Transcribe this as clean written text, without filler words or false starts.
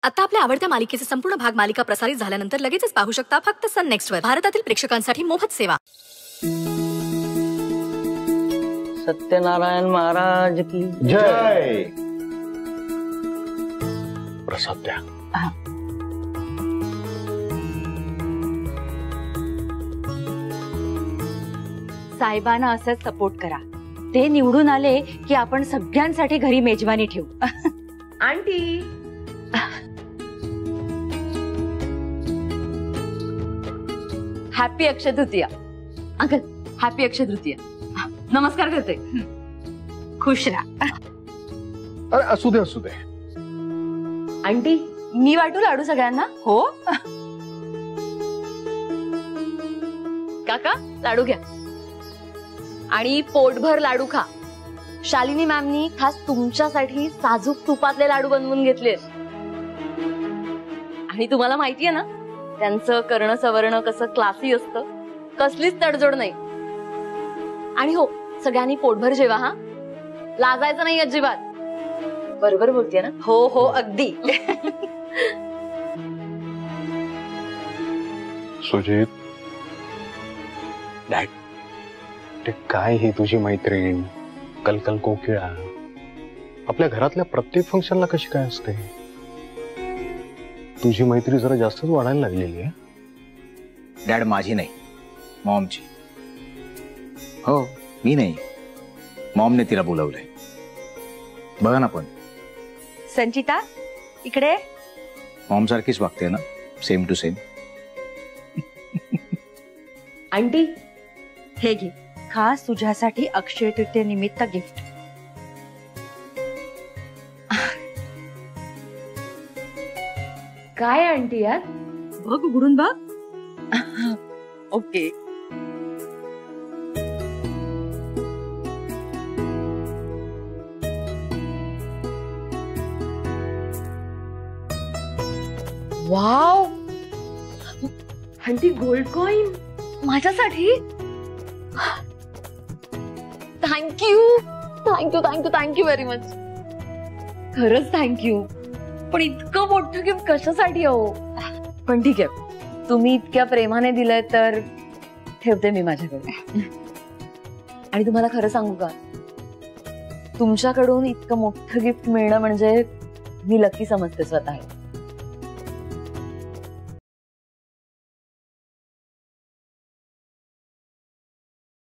आता आपल्या आवडत्या मालिकेचे संपूर्ण भाग मालिका प्रसारित झाल्यानंतर लगेचच पाहू शकता फक्त सन नेक्स्ट वर. भारतातील प्रेक्षकांसाठी मोफत सेवा. सत्यनारायण महाराज की जय. प्रसाद द्या. साहेबांना असंच सपोर्ट करा. ते निवडून आले की आपण सगळ्यांसाठी घरी मेजवानी ठेवू. Aunty happy Akshaya Tritiya. Uncle happy Akshaya Tritiya. नमस्कार करते. खुश राहा. अरे असू दे असू दे. आंटी मी वाटू लाडू सगळ्यांना. हो काका लाडू घ्या आणि पोटभर लाडू खा. शालिनी मॅमनी खास तुमच्यासाठी साजूक तुपातले लाडू बनवून घेतलेत. आणि तुम्हाला माहितीये ना त्यांचं करणं सवरणं कसं क्लासी असतं. कसलीच तडजोड नाही. आणि हो सगळ्यांनी पोटभर जेवा हा. लाजायचं नाही अजिबात. बरोबर बोलतेय ना. हो हो अगदी. सुजित डॅड ते काय ही तुझी मैत्रीण कलकल कोकिळा आपल्या घरातल्या प्रत्येक फंक्शनला कशी काय असते. तुझी मैत्री जरा जास्तच वाढायला लागलेली आहे. डॅड माझी नाही मॉमची. हो मी नाही मॉमने तिला बोलवलंय. बघा ना पण संचिता इकडे. मॉम सारखीच वागते ना. Same to same. आंटी हे घे खास तुझ्यासाठी अक्षय तृतीय निमित्त गिफ्ट. काय आंटी यार. बघ उघडून बघ. Okay. Wow aunty gold coin माझ्यासाठी. Thank you thank you thank you thank you very much. खरंच थँक्यू. पण इतकं मोठं गिफ्ट कशासाठी हो. पण ठीक आहे तुम्ही इतक्या प्रेमाने दिलंय तर ठेवते मी माझ्याकडे. आणि तुम्हाला खरं सांगू का तुमच्याकडून इतकं मोठं गिफ्ट मिळणं म्हणजे मी लकी समजते स्वतः.